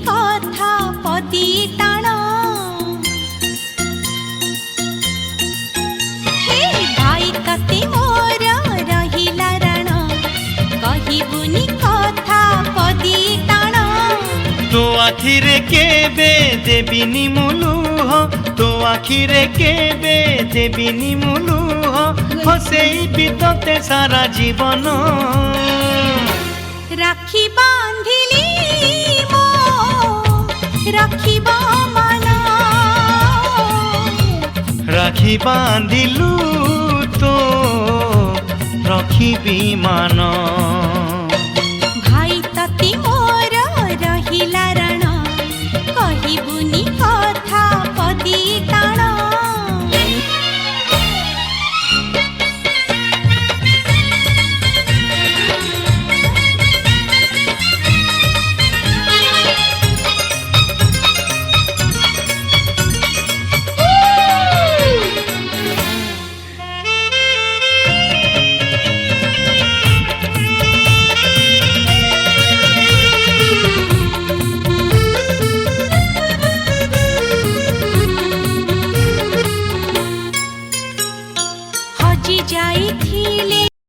कथा पदी टाण हे भाई तते मोर रहिला राण कहिबुनी कथा पदी टाण तो आखिरे केबे देबिनी मुलुह तो आखिरे केबे देबिनी मुलुह हसेई बितते सारा जीवन राखी बांधिली मो राखिबा मन राखी बांधिलु तो रखिबी मान।